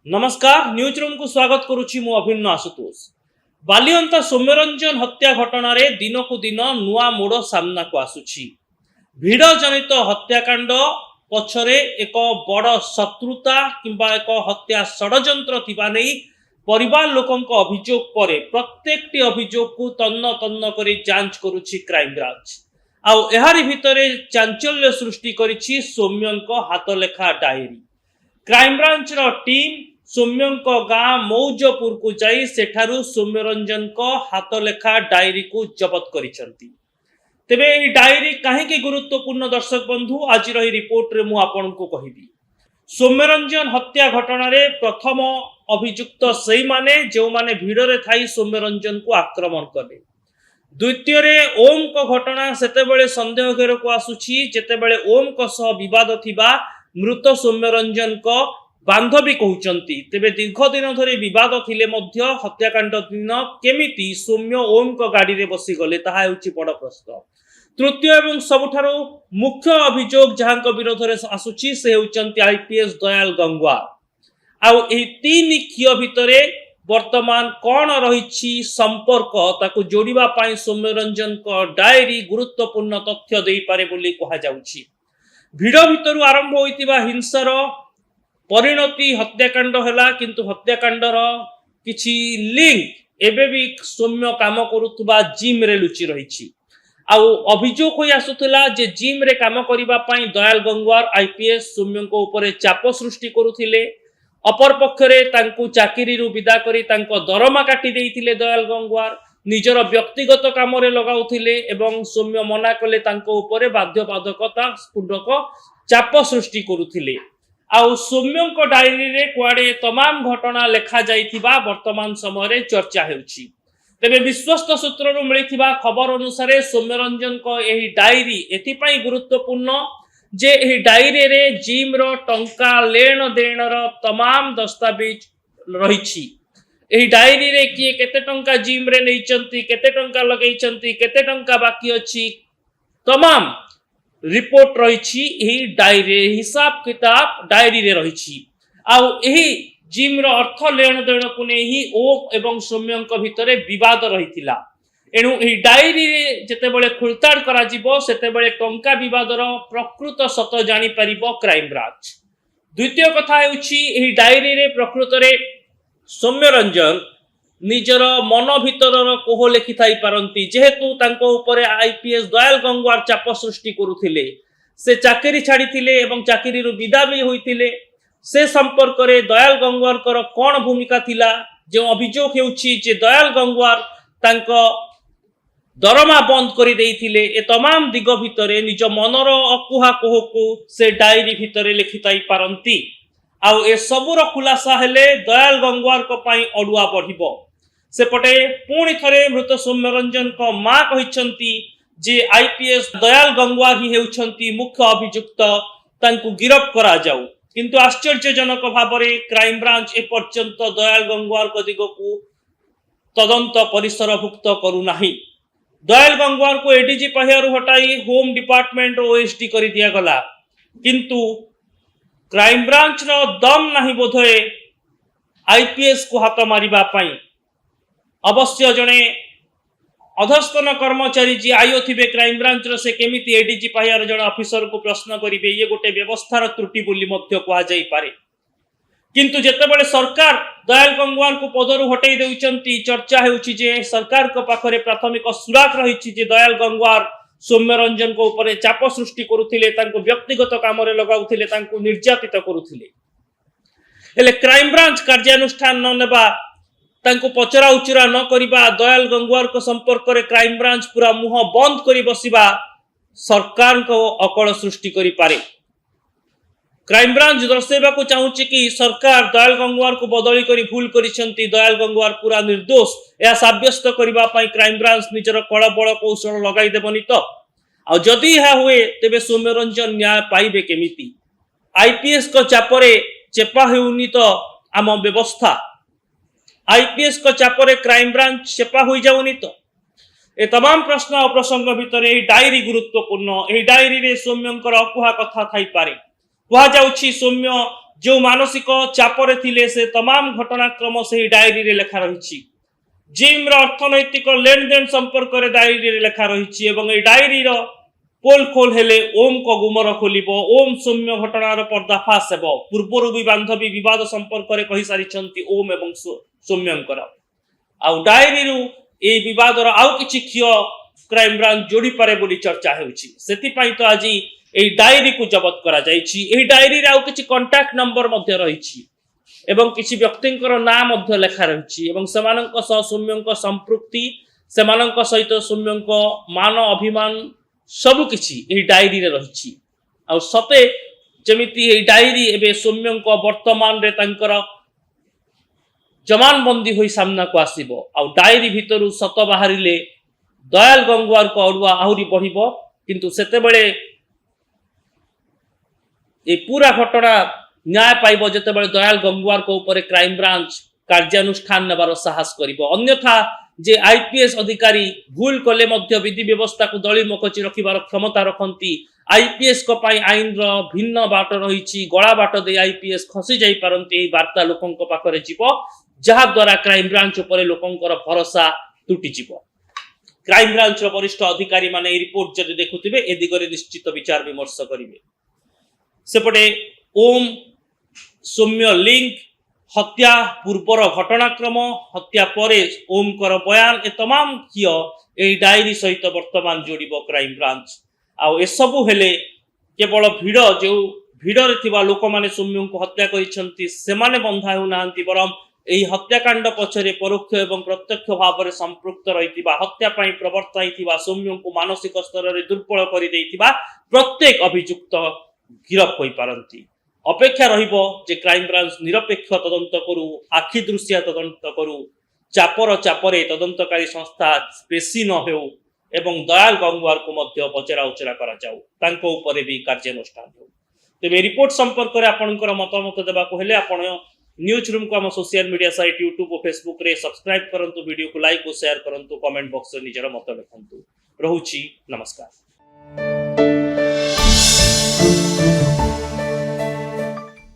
नमस्कार news room को स्वागत करुछि मु अभिन्न आशुतोष। बालिअंता सौम्यरंजन हत्या घटना रे दिन को दिन नुआ मोड़ सामना को आसुछि। भिड़ जनित हत्याकांड पछरे एक बड़ शत्रुता किंबा एक हत्या षडयंत्र थिबा नै परिवार लोकंक अभियोग परे प्रत्येकटी अभियोग को तन्न तन्न करी जांच करुछि क्राइम ब्रांच। आउ एहारी भितरे चांचल्य सृष्टि करिछि सौम्यंक हाथलेखा डायरी। क्राइम ब्रांच रो टीम सौम्यंक गाँ मौजपुर को जाई सेठारु सौम्यरंजन को हाथलेखा डायरी को जबत करिसंती। तेबे ए डायरी काहेकि गुरुत्वपूर्ण दर्शक बंधु आज रही रिपोर्ट रे मु आपन को कहिबी। सौम्यरंजन हत्या घटना रे प्रथम अभियुक्त सेही माने जो माने भिड़ रे थाई सौम्यरंजन को आक्रमण कले। द्वितीय रे ओम को घटना सेतेबेले संदेह घेर को आसुछि जेतेबेले ओम को सह विवाद थिबा मृत सौम्यरंजन को बांधवी कहउचंती। तेबे दीर्घ दिन धरे विवाद थिले मध्य हत्याकांड दिन केमिति सौम्य ओम को गाड़ी रे बसी गले ताहा हेउछि बड़ प्रश्न। तृतीय एवं सबुठारो मुख्य अभियोग जहांक विरोध रे आसुछि से हेउचंती आईपीएस दयाल गंगवार। आउ एही तीन खिय भितरे वर्तमान कौन रही संपर्क ताकू जोड़िबा पाई सौम्यरंजन को डायरी गुरुत्वपूर्ण तथ्य देई पारे बोली कहा जाउछि। भिड़ भितरु आरंभ होइतिबा हिंसार परिणति हत्याकांड हैला किंतु हत्याकांडर किछि लिंक एबे भी सौम्य काम करुथुबा जिम रे लुचि रहिछि। आउ अभियोग होई आसुथला जे जिम रे काम करिबा पाई दयाल गंगवार आईपीएस सौम्य को ऊपर चाप सृष्टि करुथिले। अपर पक्षरे तांकु चाकरी रु विदा करी तांको दरमा काटी देइथिले दयाल गंगवार निजर व्यक्तिगत काम रे लगाउथिले एवं सौम्य मना कले तांको ऊपर बाध्यबाधकता पूर्वक चाप सृष्टि करुथिले। आउ सौम्यंक डायरी रे कुआडे तमाम घटना लेखा जाइथिबा वर्तमान समय रे चर्चा हेउछि। तेबे विश्वस्त सूत्र रु मिलिथिबा खबर अनुसार सौम्यरंजन को एही डायरी एथिपाई गुरुत्वपूर्ण जे एही डायरी रे जिम रो टंका लेन देन रो तमाम दस्तावेज रहिछि। एही डायरी रे किए केते टंका जिम रे नैचंती केते टंका लगैचंती केते टंका बाकी अछि तमाम रिपोर्ट रही डायरी हिसाब किताब डायरी रे रही। आउ एही जिम रो अर्थ लेन देन को नहीं ओम एवं सौम्यंक भितरे विवाद रहितिला। एणु एही डायरी रे जेतेबेले खुलताड़ करा जिवो सेतेबेले टंका विवादर प्रकृत सत जानि परिबो क्राइम ब्रांच। द्वितीय कथा हेउछि एही डायरी रे प्रकृत रे सौम्यरंजन निजर मन भितरर कोह लेखि थाई पारंती जेहेतु तांको ऊपर आईपीएस दयाल गंगवार चाप सृष्टि करुथिले। से चाकरी छाड़ीथिले एवं चाकरी रु विदा भी होइथिले। से संपर्क रे दयाल गंगवार कर कोन भूमिका थिला जो अभियोग हेउछि जे दयाल गंगवार तांको दरमा बंद करि देइथिले। ए तमाम दिग भितरे निज मनर अकुहा कोह को से डायरी भितरे लेखि थाई पारंती। आउ ए सबुर खुलासा हेले दयाल गंगवार को पाई अडुआ बढ़िबो। सेपटे पुणी थरे मृत सौम्यरंजन को मां कहिसंती जे आईपीएस दयाल गंगवार ही हेउछंती मुख्य अभियुक्त तांकु गिरफ करा जाऊ। किंतु आश्चर्यजनक भाबरे क्राइम ब्रांच ए पर्यंत दयाल गंगवार को दिग को तदंत परिसरभुक्त करू नाही। दयाल गंगवार को एडीजी पहियारु हटाई होम डिपार्टमेंट ओएसडी करि दिया गला। किंतु क्राइम ब्रांच रो दम नाही बोधे आईपीएस को हाथ मारिबा पाई। अवश्य जने अधस्तन कर्मचारी जी आयो थिबे क्राइम ब्रांच रो से केमिति एडीजी पाहियार जण ऑफिसर को प्रश्न करिवे ये गोटे व्यवस्थार त्रुटि बोली मध्य कहा जाई पारे। किंतु जेतेबेले सरकार दयाल गंगवार को पदरु हटाई देउचंती चर्चा हेउछि जे सरकार को पाखरे प्राथमिक सुराग रहिछि जे दयाल गंगवार सौम्यरंजन को ऊपर चाप सृष्टि करुथिले तांको व्यक्तिगत काम रे लगाउथिले तांको निर्यातित करुथिले। हेले क्राइम ब्रांच कार्यानुष्ठान न नेबा तांको पचरा उचरा न करिबा दयाल गंगवार को संपर्क रे क्राइम ब्रांच पूरा मुह बंद करी बसिबा सरकार को अकल सृष्टि करि पारे। क्राइम ब्रांच दर्शेबा को चाहूछि कि सरकार दयाल गंगवार को बदली करी भूल करिसंती दयाल गंगवार पूरा निर्दोष या साब्यस्त करिबा पाई क्राइम ब्रांच निजर कळ बळ कौशल लगाई देबनी तो। आ जदि हा हुए तेबे सौम्यरंजन न्याय पाइबे केमिति। आईपीएस को चापरे चेपा हेउनी तो आम व्यवस्था। आईपीएस को चापरे क्राइम ब्रांच चेपा होई जाउनी तो। ए तमाम प्रश्न और प्रसंग भितरे डायरी गुरुत्वपूर्ण। ए डायरी रे सौम्यंकर अकुहा कथा थाई पारे। कहा जाउछि सौम्य जो मानसिक चापर थिले से तमाम घटनाक्रम से डायरी रे लेखा रही। जिम अर्थनैतिक लेन देन संपर्क रे डायरी रे लेखा रही एवं ए डायरी रो पोल खोल हेले ओम को गुमर खोलिबो। ओम सौम्य घटनार पर्दाफाश हेबो। पूर्वरु भी बांधवी विवाद संपर्क रे कहि सारिछंती ओम एवं सौम्यंकर आ डायरी रु ए विवादर आउ किछि खियो क्राइम ब्रांच जोड़ी पारे बोली चर्चा हेउछि। सेति पई तो आज ए डायरी को जब्त करा जायछि। ए डायरी रे आउ किछि कांटेक्ट नंबर मध्ये रहिछि एवं किछि व्यक्तिंकर नाम मध्ये लेखा रहिछि एवं समानंक सह सौम्यंक संपृक्ति समानंक सहित सौम्यंक मान अभिमान सब किछि ए डायरी रे रहिछि। आ सते जेमिति ए डायरी एबे सौम्यंक वर्तमान रे तांकर जमानबंदी होई सामना को आसीबो। आ डायरी भितरु सत बाहरिले दयाल गंगवार को अड़ुआ आहुरी बढ़िबो। किंतु सेते बेले ए पूरा घटना न्याय पाइबो जेते बेले दयाल गंगवार को ऊपर क्राइम ब्रांच कार्यानुष्ठान नेबार साहस करिबो। अन्यथा जे आईपीएस अधिकारी भूल कले मध्य विधि व्यवस्था को दली मकची रखिबार क्षमता रखंती। आईपीएस को पाई आईन रो भिन्न बाट रहिछि। गळा बाट दे आईपीएस खसी जाई पारंती। ए वार्ता लोकंक पाखरे जीवो जहा द्वारा क्राइम ब्रांच ऊपर लोकंकर भरोसा टूटी जीवो। क्राइम ब्रांच रो वरिष्ठ अधिकारी माने रिपोर्ट जदि देखुथिबे ए दिगरे निश्चित विचार विमर्श करिवे। सेपटे ओम सौम्य लिंक हत्या पूर्वर घटनाक्रम हत्या परे ओम कर बयान ए तमाम कियो ए डायरी सहित वर्तमान जोड़िबो क्राइम ब्रांच। आ ए सबु हेले केवल भिड़ जो भिड़ रे थिबा लोक माने सौम्य को हत्या करिसंती सेमाने बंधा हो नांती बरम एही हत्याकांड पछरे परोक्ष एवं प्रत्यक्ष भाव में संपृक्त रहिथिबा हत्या पई प्रवर्ताइथिबा सौम्य को मानसिक स्तर रे दुर्बल करि दैथिबा प्रत्येक अभियुक्त गिरफ होई पारंती। अपेक्षा रहिबो जे क्राइम ब्रांच निरपेक्ष तदंत करू आखि दृश्य तदंत करू चापर चापरे तदंतकारी संस्था पेशी न हेउ एवं दयाल गंगवार को मध्य पचरा उचरा करा जाऊ तांको ऊपर भी कार्यानुष्ठान हो। तेबे रिपोर्ट संपर्क रे आपनकर मतामत देबा को हेले आपण न्यूज रूम को हम सोशल मीडिया साइट यूट्यूब और फेसबुक रे सब्सक्राइब करंतु वीडियो को लाइक और शेयर करंतु कमेंट बॉक्स रे निजर मत लिखंतु। रहुछि नमस्कार।